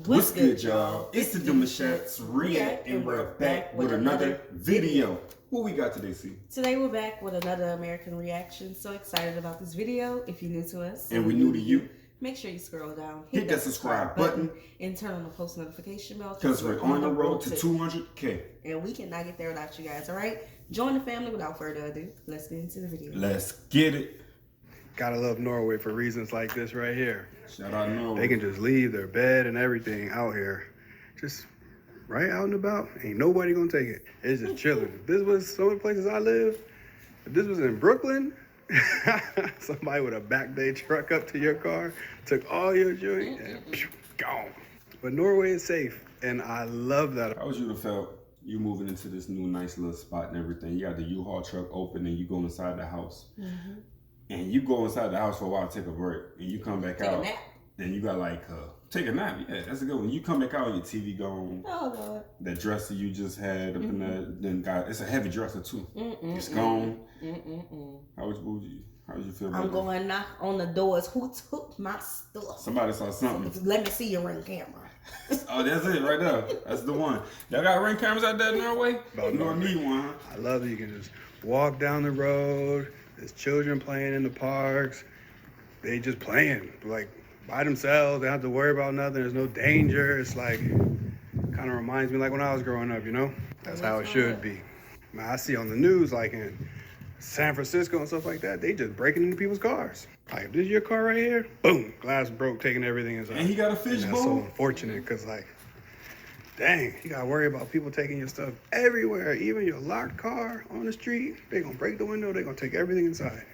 What's good, y'all? It's the Demouchets REACT, and we're back with another video. What we got today, C? Today we're back with another American reaction. So excited about this video. If you're new to us and we're new to you, make sure you scroll down, hit that subscribe button, and turn on the post notification bell because we're on the road to 200K. And we cannot get there without you guys, all right? Join the family. Without further ado, let's get into the video. Let's get it. Gotta love Norway for reasons like this right here. Shout out Norway. They can just leave their bed and everything out here. Just right out and about. Ain't nobody gonna take it. It's just chilling. If this was some of the places I live, if this was in Brooklyn, somebody would have backed their truck up to your car, took all your joint, and gone. But Norway is safe, and I love that. How would you have felt you moving into this new nice little spot and everything? You got the U-Haul truck open and you go inside the house. Mm-hmm. And you go inside the house for a while, take a break, and you come back out, and you got like, take a nap. Yeah, that's a good one. You come back out, your TV gone. Oh, Lord. That dresser you just had up in there, then it's a heavy dresser too. It's gone. How would you feel about I'm going to knock on the doors. Who took my stuff? Somebody saw something. Let me see your Ring camera. Oh, that's it right there. That's the one. Y'all got Ring cameras out there in Norway? You don't need one, huh? I love that you can just walk down the road. There's children playing in the parks. They just playing like by themselves. They don't have to worry about nothing. There's no danger. It's like, kind of reminds me like when I was growing up, you know? That's how it should be. Man, I see on the news like in San Francisco and stuff like that, they just breaking into people's cars. Like, this is your car right here? Boom, glass broke, taking everything inside. And he got a fishbowl? That's so unfortunate because like, dang, you gotta worry about people taking your stuff everywhere, even your locked car on the street. They gonna break the window, they gonna take everything inside.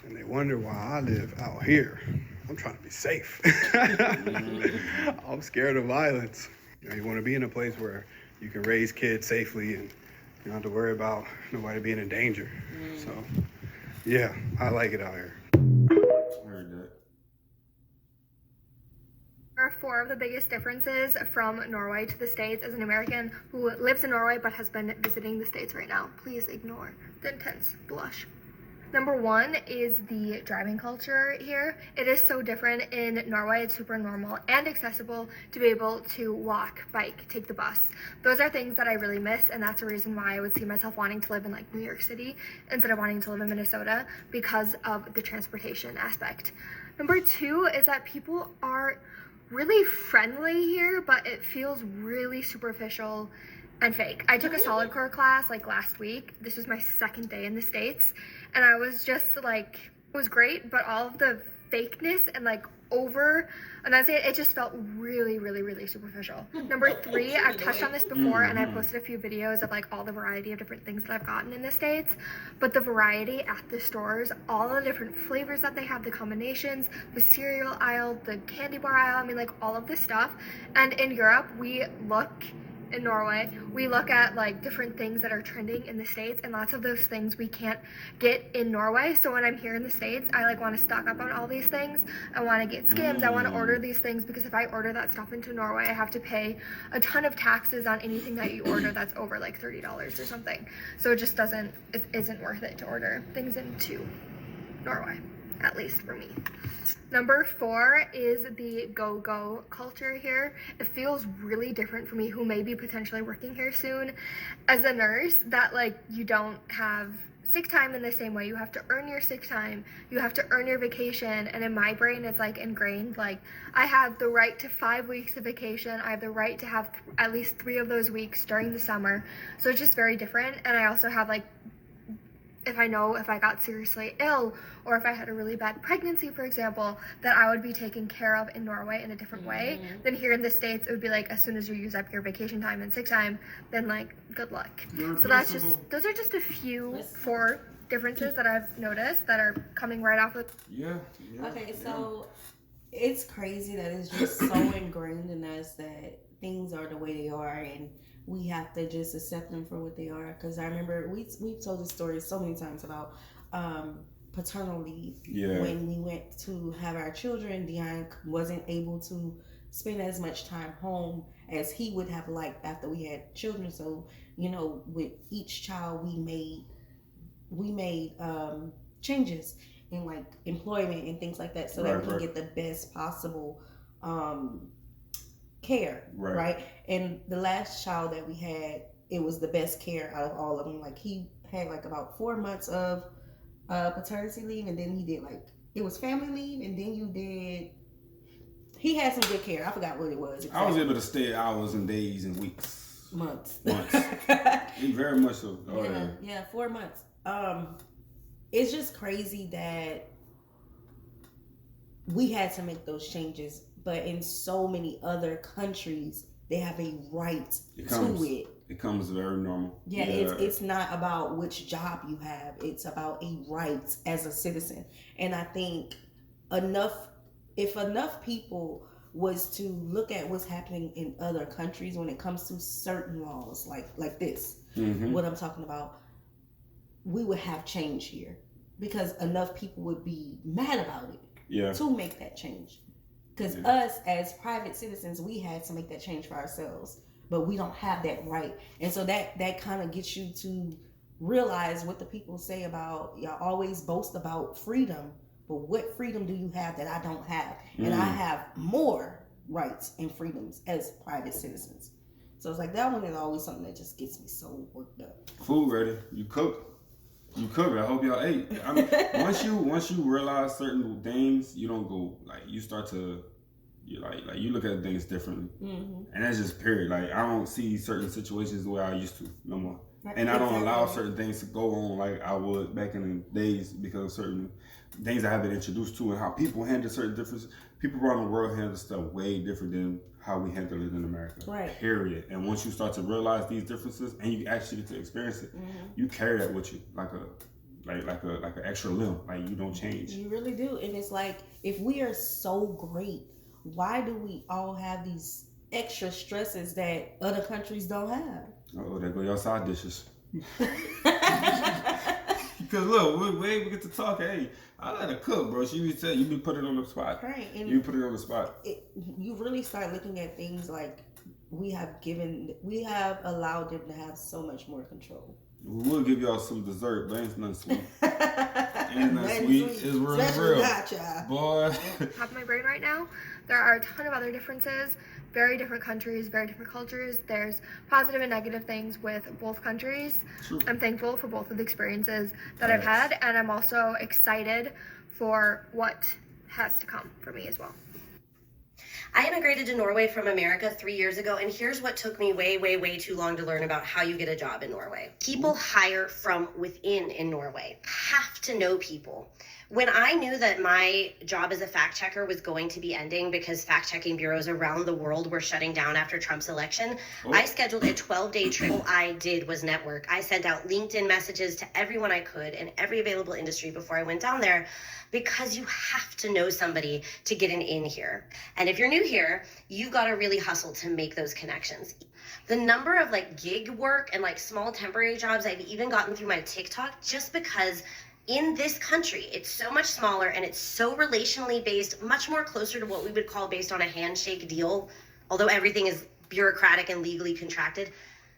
And they wonder why I live out here. I'm trying to be safe. I'm scared of violence. You know, you wanna be in a place where you can raise kids safely and you don't have to worry about nobody being in danger. So, yeah, I like it out here. I heard that. Are four of the biggest differences from Norway to the States as an American who lives in Norway but has been visiting the States right now. Please ignore the intense blush. Number one is the driving culture here. It is so different in Norway. It's super normal and accessible to be able to walk, bike, take the bus. Those are things that I really miss, and that's a reason why I would see myself wanting to live in like New York City instead of wanting to live in Minnesota, because of the transportation aspect. Number two is that people are really friendly here, but it feels really superficial and fake. I took a solid core class like last week. This was my second day in the States, and I was just like, it was great, but all of the fakeness and like it just felt really, really, really superficial. Number three, I've touched on this before, and I posted a few videos of like all the variety of different things that I've gotten in the States, but the variety at the stores, all the different flavors that they have, the combinations, the cereal aisle, the candy bar aisle, I mean like all of this stuff. And in Europe, in Norway, we look at like different things that are trending in the States, and lots of those things we can't get in Norway. So when I'm here in the States, I like want to stock up on all these things. I want to get Skims. I want to order these things because if I order that stuff into Norway, I have to pay a ton of taxes on anything that you order that's over like $30 or something. So it just isn't worth it to order things into Norway, at least for me. Number four is the go-go culture here. It feels really different for me, who may be potentially working here soon. As a nurse, that like you don't have sick time in the same way. You have to earn your sick time. You have to earn your vacation. And in my brain, it's like ingrained, like I have the right to 5 weeks of vacation. I have the right to have at least 3 of those weeks during the summer. So it's just very different. And I also have like, if I got seriously ill or if I had a really bad pregnancy, for example, that I would be taken care of in Norway in a different way than here in the States. It would be like, as soon as you use up your vacation time and sick time, then like, good luck. So those are just a few four differences that I've noticed that are coming right off of. Yeah. Okay, so it's crazy that it's just so ingrained in us that things are the way they are, and we have to just accept them for what they are. Because I remember we've told this story so many times about paternal leave. Yeah. When we went to have our children, Dani wasn't able to spend as much time home as he would have liked after we had children. So, you know, with each child we made changes in like employment and things like that, so that we can get the best possible care, right? And the last child that we had, it was the best care out of all of them. Like he had like about 4 months of paternity leave, and then he did like it was family leave, and then he had some good care. I forgot what it was exactly. I was able to stay hours and days and weeks, months. Very much so. Yeah, 4 months. It's just crazy that we had to make those changes, but in so many other countries they have a right to it. It comes very normal. Yeah, it's not about which job you have. It's about a right as a citizen. And I think if enough people was to look at what's happening in other countries when it comes to certain laws like this, what I'm talking about, we would have change here because enough people would be mad about it to make that change. Because us as private citizens, we had to make that change for ourselves, but we don't have that right. And so that kind of gets you to realize what the people say about, y'all always boast about freedom, but what freedom do you have that I don't have? And I have more rights and freedoms as private citizens. So it's like that one is always something that just gets me so worked up. Food ready? You cook? You cook. I hope y'all ate. I mean, once you realize certain things, you don't go like you start to you look at things differently, and that's just period. Like I don't see certain situations the way I used to no more, and I don't allow certain things to go on like I would back in the days because of certain things I have been introduced to and how people handle certain differences. People around the world handle stuff way different than how we handle it in America. Right. Period. And once you start to realize these differences and you actually get to experience it, you carry that with you like an extra limb. Like you don't change. You really do. And it's like if we are so great, why do we all have these extra stresses that other countries don't have? Oh, there go your side dishes. Because look, we get to talk. Hey, I like to cook, bro. She would say you be put it on the spot. Right. And you put it on the spot. You really start looking at things like we have allowed them to have so much more control. We will give y'all some dessert, but ain't nothing sweet. Ain't nothing sweet. It's real. Boy. Top of my brain right now. There are a ton of other differences. Very different countries, very different cultures. There's positive and negative things with both countries. True. I'm thankful for both of the experiences that I've had, and I'm also excited for what has to come for me as well. I immigrated to Norway from America 3 years ago, and here's what took me way, way, way too long to learn about how you get a job in Norway. People hire from within in Norway. Have to know people. When I knew that my job as a fact checker was going to be ending because fact checking bureaus around the world were shutting down after Trump's election, I scheduled a 12-day trip. All I did was network. I sent out LinkedIn messages to everyone I could in every available industry before I went down there, because you have to know somebody to get an in here. And if you're new here, you've got to really hustle to make those connections. The number of like gig work and like small temporary jobs I've even gotten through my TikTok, just because in this country, it's so much smaller and it's so relationally based, much more closer to what we would call based on a handshake deal, although everything is bureaucratic and legally contracted.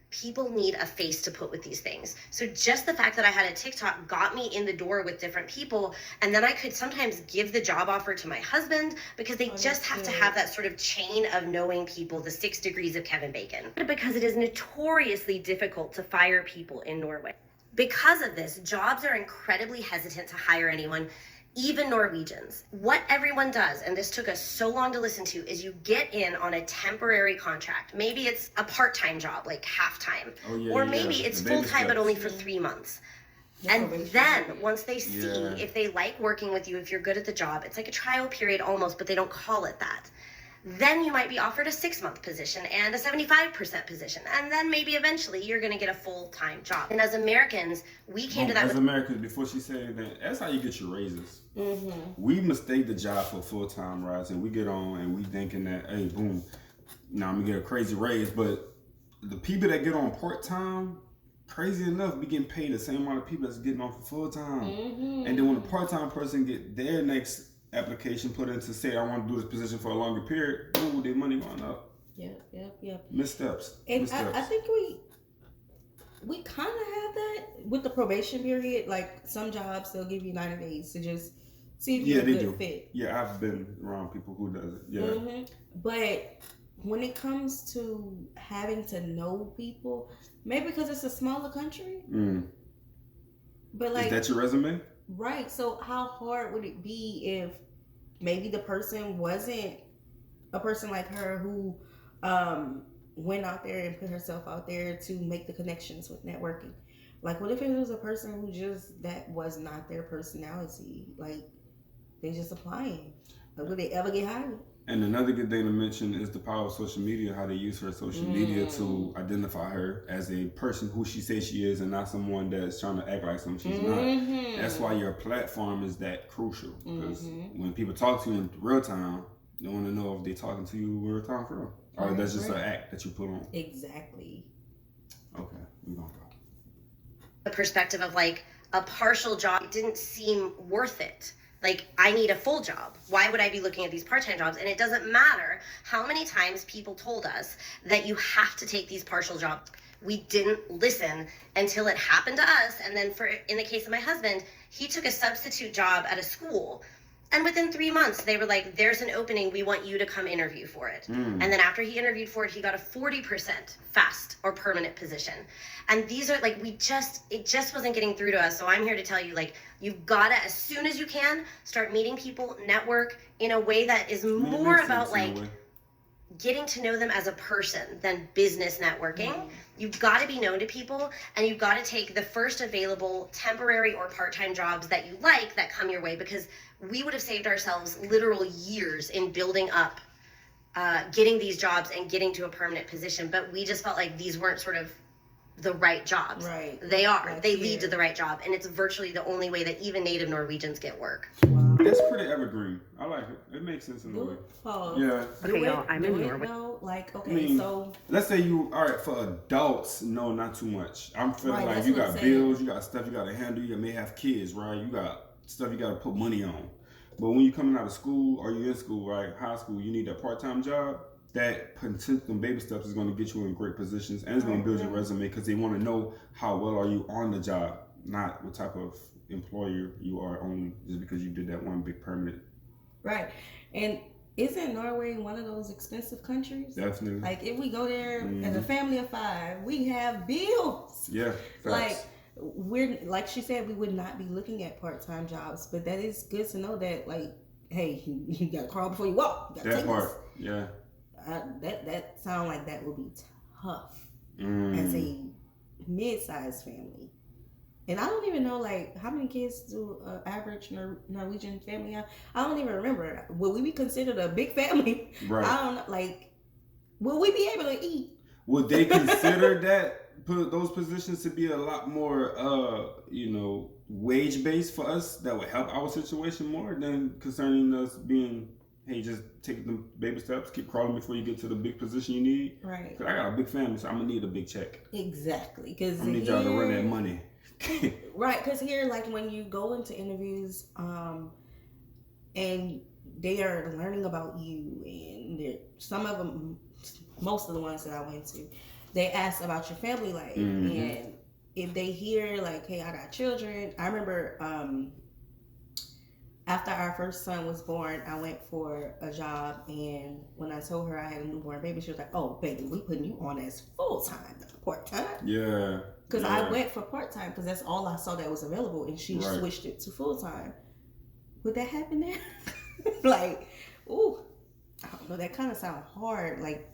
People need a face to put with these things. So just the fact that I had a TikTok got me in the door with different people, and then I could sometimes give the job offer to my husband because they just have to have that sort of chain of knowing people, the 6 degrees of Kevin Bacon. Because it is notoriously difficult to fire people in Norway. Because of this, jobs are incredibly hesitant to hire anyone, even Norwegians. What everyone does, and this took us so long to listen to, is you get in on a temporary contract. Maybe it's a part-time job, like half-time. Or maybe it's full-time, but only for 3 months. And then once they see if they like working with you, if you're good at the job, it's like a trial period almost, but they don't call it that. Then you might be offered a 6-month position and a 75% position. And then maybe eventually you're going to get a full-time job. And as Americans, we came to that as Americans, before she said anything, that's how you get your raises. We mistake the job for full-time rise, and we get on and we thinking that, hey, boom, now I'm going to get a crazy raise. But the people that get on part-time, crazy enough, be getting paid the same amount of people that's getting on for full-time. And then when a part-time person get their next application put in to say I want to do this position for a longer period, ooh, their money going up. Yep. Missteps. And I think we kind of have that with the probation period. Like some jobs, they'll give you 90 days to just see if you're a good fit. Yeah, I've been around people who does it. Yeah. But when it comes to having to know people, maybe because it's a smaller country, but like, is that your resume? Right. So how hard would it be if maybe the person wasn't a person like her who went out there and put herself out there to make the connections with networking? Like, what if it was a person who just, that was not their personality? Like, they just applying. Like, would they ever get hired? And another good thing to mention is the power of social media, how they use her social media to identify her as a person who she says she is and not someone that's trying to act like something she's not. That's why your platform is that crucial. Because when people talk to you in real time, they want to know if they're talking to you real time for real. Or that's just an act that you put on. Exactly. Okay, we're going to go. The perspective of like a partial job, it didn't seem worth it. Like, I need a full job. Why would I be looking at these part-time jobs? And it doesn't matter how many times people told us that you have to take these partial jobs. We didn't listen until it happened to us. And then in the case of my husband, he took a substitute job at a school. And within 3 months, they were like, there's an opening. We want you to come interview for it. And then after he interviewed for it, he got a 40% fast or permanent position. And these are like, it just wasn't getting through to us. So I'm here to tell you, like, you've got to, as soon as you can, start meeting people, network in a way that is more about like getting to know them as a person than business networking. You've got to be known to people, and you've got to take the first available temporary or part-time jobs that you like that come your way, because we would have saved ourselves literal years in building up, getting these jobs and getting to a permanent position. But we just felt like these weren't sort of the right jobs. Right. They are. Like, they lead to the right job, and it's virtually the only way that even native Norwegians get work. Wow. That's pretty evergreen. I like it. It makes sense in a way. Yeah. Okay, y'all, I'm in Norway. Like, okay, I mean, so let's say you, all right, for adults, no, not too much. I'm feeling Right, like that's you what got I'm bills, you got stuff you got to handle, you may have kids, right? You got stuff you got to put money on. But when you're coming out of school or you're in school, right, high school, you need that part-time job. That potential baby steps is going to get you in great positions, and it's going to build your resume, because they want to know how well are you on the job, not what type of employer you are only just because you did that one big permanent. Right. And isn't Norway one of those expensive countries? Definitely. Like, if we go there as a family of 5, we have bills. Yeah. Facts. Like, we're, like she said, we would not be looking at part-time jobs, but that is good to know that, like, hey, you got to crawl before you walk. You gotta that take part. this. Yeah. That sound like that would be tough as a mid-sized family. And I don't even know, like, how many kids do an average Norwegian family have? I don't even remember. Will we be considered a big family? Right. I don't know. Like, will we be able to eat? Would they consider those positions to be a lot more, wage-based for us that would help our situation more than concerning us being, hey, just take the baby steps, keep crawling before you get to the big position you need? Right. Because I got a big family, so I'm going to need a big check. Exactly. Because I need y'all to run that money. Right, because here, like, when you go into interviews, and they are learning about you, and some of them, most of the ones that I went to, they ask about your family life, and if they hear, like, hey, I got children. I remember after our first son was born, I went for a job, and when I told her I had a newborn baby, she was like, oh, baby, we putting you on as full-time, not part-time. Yeah. Because I went for part-time because that's all I saw that was available, and she switched it to full-time. Would that happen there? Like, ooh, I don't know. That kind of sounds hard, like,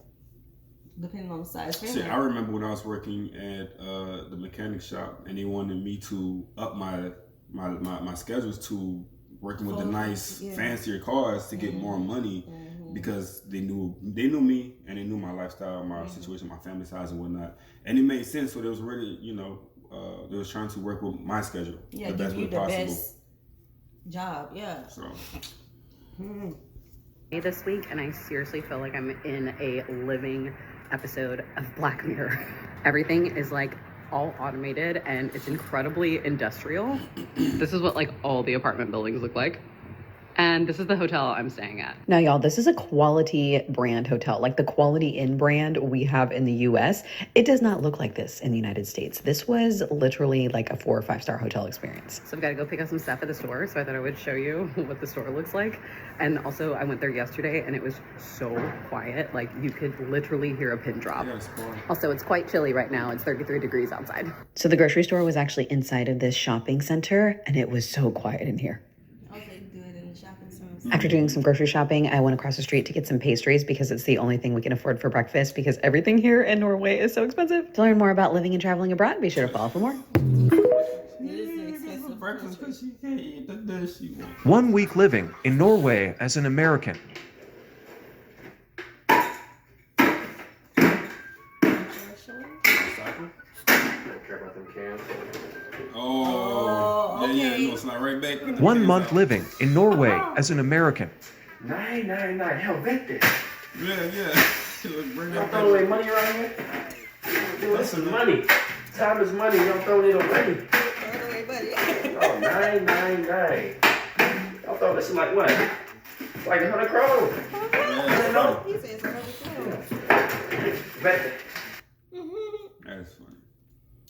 depending on the size family. See, I remember when I was working at the mechanic shop, and they wanted me to up my schedules to working with the nice, fancier cars to get more money, because they knew me, and they knew my lifestyle, my situation, my family size and whatnot, and it made sense. So they was really, they was trying to work with my schedule the best way possible. Best job, yeah. So. This week, and I seriously feel like I'm in a living episode of Black Mirror. Everything is like all automated, and it's incredibly industrial. This is what like all the apartment buildings look like. And this is the hotel I'm staying at. Now, y'all, this is a quality brand hotel, like the Quality Inn brand we have in the US. It does not look like this in the United States. This was literally like a 4 or 5 star hotel experience. So I've got to go pick up some stuff at the store. So I thought I would show you what the store looks like. And also I went there yesterday and it was so quiet. Like you could literally hear a pin drop. Also, it's quite chilly right now. It's 33 degrees outside. So the grocery store was actually inside of this shopping center and it was so quiet in here. After doing some grocery shopping, I went across the street to get some pastries because it's the only thing we can afford for breakfast because everything here in Norway is so expensive. To learn more about living and traveling abroad, be sure to follow for more. 1 week living in Norway as an American. Oh, okay. Yeah, you're gonna slide right back. 1 month living in Norway as an American. Nine, helvete. Yeah. Y'all throwing away money around here? Dude, this is money. Time is money. Y'all throwing it away. Oh, 999. Y'all thought this is like what? Like 100 crowns. Yeah, He says 100 crowns. Vete. that's funny.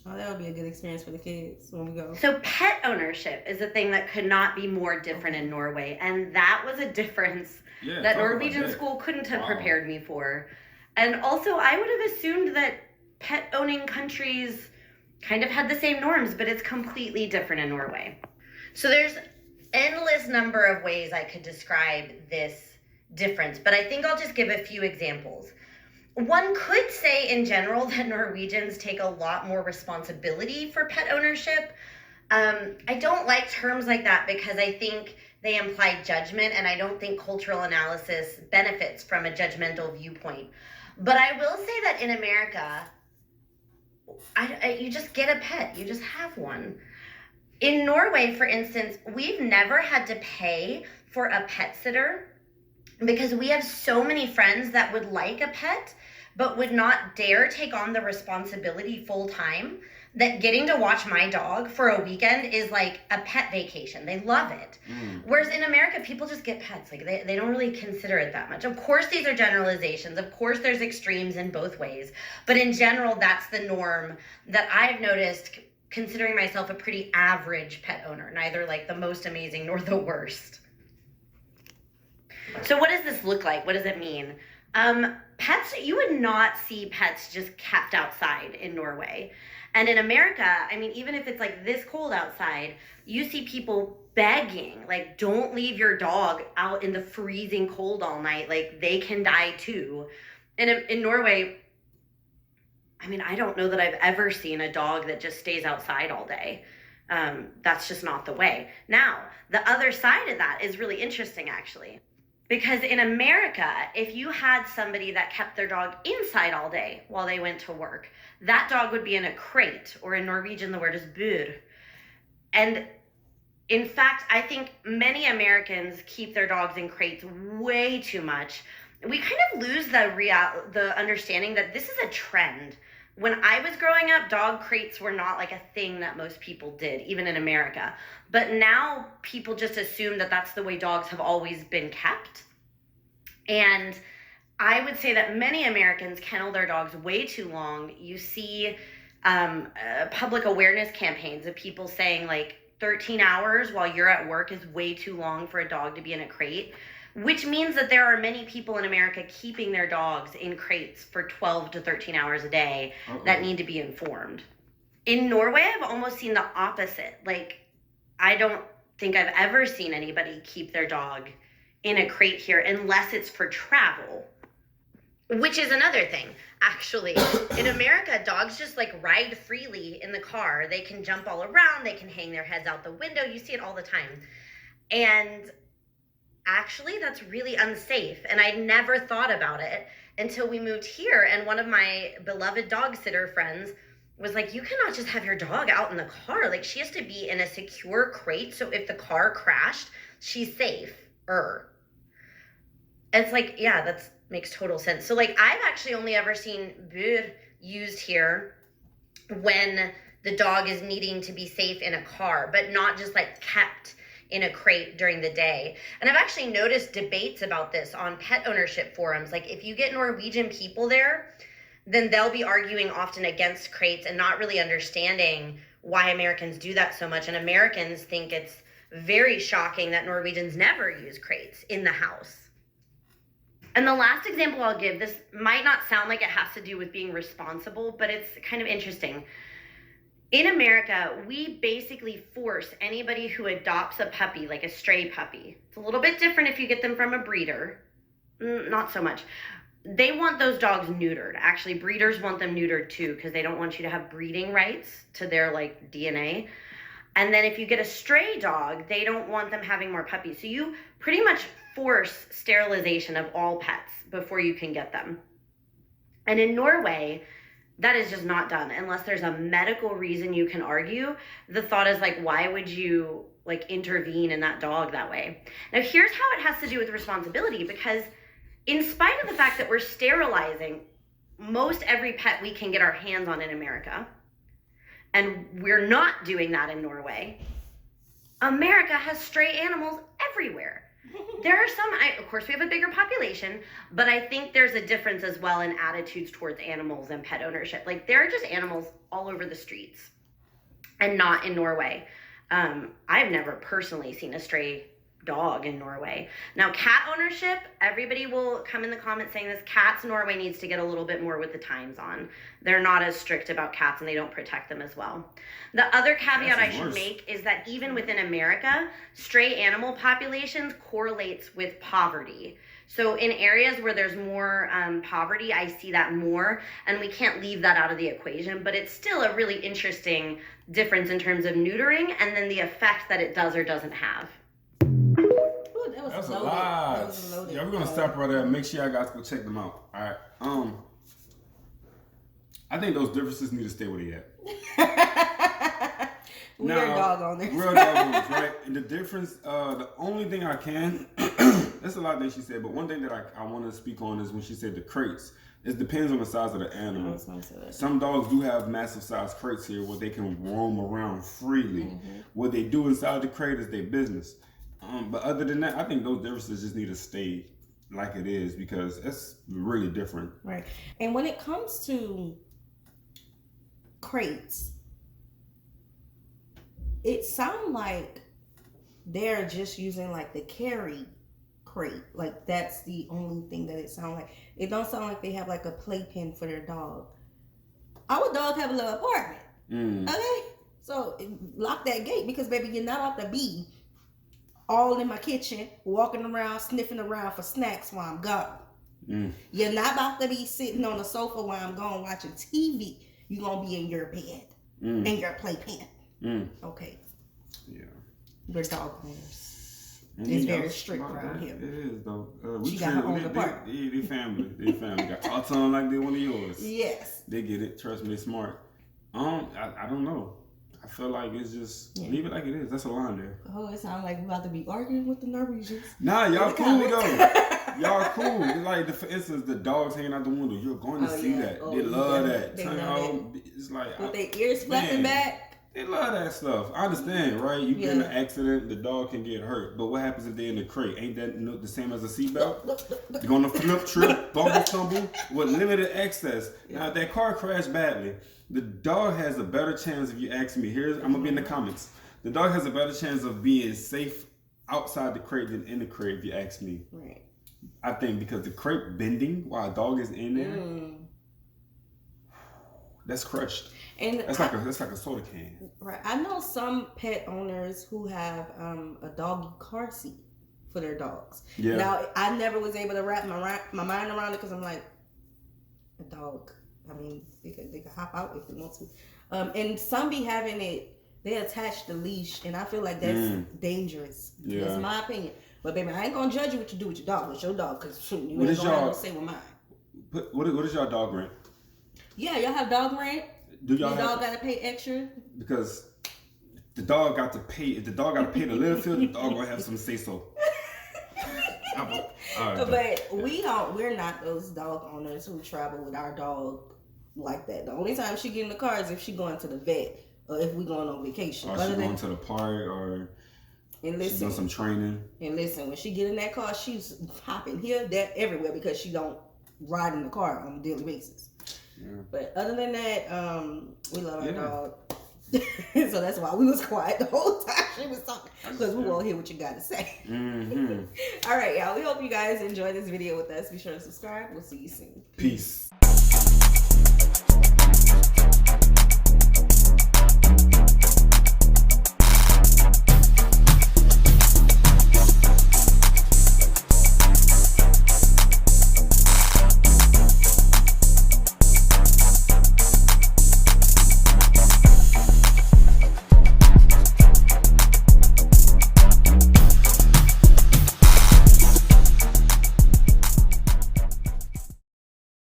Oh, that would be a good experience for the kids when we go. So pet ownership is a thing that could not be more different in Norway. And that was a difference that Norwegian school couldn't have prepared me for. And also, I would have assumed that pet owning countries kind of had the same norms, but it's completely different in Norway. So there's endless number of ways I could describe this difference, but I think I'll just give a few examples. One could say in general that Norwegians take a lot more responsibility for pet ownership. I don't like terms like that because I think they imply judgment, and I don't think cultural analysis benefits from a judgmental viewpoint. But I will say that in America, you just get a pet, you just have one. In Norway, for instance, we've never had to pay for a pet sitter because we have so many friends that would like a pet but would not dare take on the responsibility full time, that getting to watch my dog for a weekend is like a pet vacation. They love it. Whereas in America, people just get pets. Like they don't really consider it that much. Of course, these are generalizations. Of course, there's extremes in both ways. But in general, that's the norm that I've noticed, considering myself a pretty average pet owner, neither like the most amazing nor the worst. So what does this look like? What does it mean? Pets, you would not see pets just kept outside in Norway. And in America, I mean, even if it's like this cold outside, you see people begging, like, don't leave your dog out in the freezing cold all night. Like, they can die too. And in Norway, I mean, I don't know that I've ever seen a dog that just stays outside all day. That's just not the way. Now, the other side of that is really interesting, actually. Because in America, if you had somebody that kept their dog inside all day while they went to work, that dog would be in a crate, or in Norwegian, the word is bur. And in fact, I think many Americans keep their dogs in crates way too much. We kind of lose the understanding that this is a trend. When I was growing up, dog crates were not like a thing that most people did, even in America. But now people just assume that that's the way dogs have always been kept. And I would say that many Americans kennel their dogs way too long. You see public awareness campaigns of people saying like 13 hours while you're at work is way too long for a dog to be in a crate, which means that there are many people in America keeping their dogs in crates for 12 to 13 hours a day that need to be informed. In Norway, I've almost seen the opposite. Like, I don't think I've ever seen anybody keep their dog in a crate here unless it's for travel, which is another thing. Actually, in America, dogs just like ride freely in the car. They can jump all around. They can hang their heads out the window. You see it all the time. And actually, that's really unsafe. And I never thought about it until we moved here. And one of my beloved dog sitter friends was like, you cannot just have your dog out in the car. Like, she has to be in a secure crate. So if the car crashed, she's safer. It's like, yeah, that makes total sense. So like, I've actually only ever seen bur used here when the dog is needing to be safe in a car, but not just like kept in a crate during the day. And I've actually noticed debates about this on pet ownership forums. Like if you get Norwegian people there, then they'll be arguing often against crates and not really understanding why Americans do that so much. And Americans think it's very shocking that Norwegians never use crates in the house. And the last example I'll give, this might not sound like it has to do with being responsible, but it's kind of interesting. In America, we basically force anybody who adopts a puppy, like a stray puppy. It's a little bit different if you get them from a breeder. Not so much. They want those dogs neutered. Actually, breeders want them neutered too, because they don't want you to have breeding rights to their like DNA. And then if you get a stray dog, they don't want them having more puppies. So you pretty much force sterilization of all pets before you can get them. And in Norway, that is just not done unless there's a medical reason you can argue. The thought is like, why would you like intervene in that dog that way? Now here's how it has to do with responsibility, because in spite of the fact that we're sterilizing most every pet we can get our hands on in America, and we're not doing that in Norway, America has stray animals everywhere. There are some, of course we have a bigger population, but I think there's a difference as well in attitudes towards animals and pet ownership. Like there are just animals all over the streets, and not in Norway. I've never personally seen a stray dog in Norway. Now cat ownership, everybody will come in the comments saying this, cats, Norway needs to get a little bit more with the times on. They're not as strict about cats and they don't protect them as well. The other caveat I should make is that even within America, stray animal populations correlates with poverty. So in areas where there's more poverty, I see that more, and we can't leave that out of the equation, but it's still a really interesting difference in terms of neutering and then the effect that it does or doesn't have. That's a lot. Yeah, we're gonna stop right there and make sure y'all guys go check them out. All right. I think those differences need to stay where they at. We're dog owners. Real dog owners, right? And the difference, the only thing I can, that's a lot of things she said, but one thing that I want to speak on is when she said the crates. It depends on the size of the animal. Some dogs do have massive size crates here where they can roam around freely. What they do inside the crate is their business. But other than that, I think those differences just need to stay like it is because it's really different. Right. And when it comes to crates, it sounds like they're just using like the carry crate. Like that's the only thing that it sounds like. It don't sound like they have like a playpen for their dog. Our dog have a little apartment. Okay? So lock that gate because baby, you're not off the bee. All in my kitchen, walking around, sniffing around for snacks while I'm gone. You're not about to be sitting on the sofa while I'm gone watching TV. You're going to be in your bed, in your playpen. Okay. Yeah. We're dog owners. It's very strict around here. It is, though. She got her own apartment. They family. They family. Got talk to them like they're one of yours. Yes. They get it. Trust me, they're smart. I don't know. I feel like it's just leave it like it is. That's a line there. Oh, it sounds like we're about to be arguing with the Norwegians. Nah, y'all cool though. Y'all cool. Like for instance, the dogs hanging out the window. You're going to see that. They love that. They love it. It's like with their ears flapping back. They love that stuff. I understand, right? You get in an accident, the dog can get hurt. But what happens if they're in the crate? Ain't that the same as a seatbelt? You're gonna flip, trip, bumble, stumble with limited access. Now, if that car crashed badly, the dog has a better chance, if you ask me. I'm gonna be in the comments. The dog has a better chance of being safe outside the crate than in the crate, if you ask me. Right. I think because the crate bending while a dog is in there, that's crushed. And that's like a soda can. Right. I know some pet owners who have a doggy car seat for their dogs. Yeah. Now I never was able to wrap my mind around it because I'm like, a dog. I mean, they could hop out if they want to. And some be having it. They attach the leash, and I feel like that's dangerous. Yeah. That's my opinion. But baby, I ain't gonna judge you what you do with your dog. It's your dog, because you ain't gonna have to say with mine. What is y'all dog rent? Yeah, y'all have dog rent. Do y'all dog gotta pay extra? Because the dog got to pay. If the dog got to pay to live here, the dog gonna have some say so. But we're not those dog owners who travel with our dog like that. The only time she get in the car is if she going to the vet or if we going on vacation. Or she going to the park or And listen, she's done some training. And listen, when she get in that car, she's hopping here, there, everywhere because she don't ride in the car on a daily basis. Yeah. But other than that, we love our dog. So that's why we was quiet the whole time she was talking, because we won't hear what you got to say. All right, y'all. We hope you guys enjoyed this video with us. Be sure to subscribe. We'll see you soon. Peace.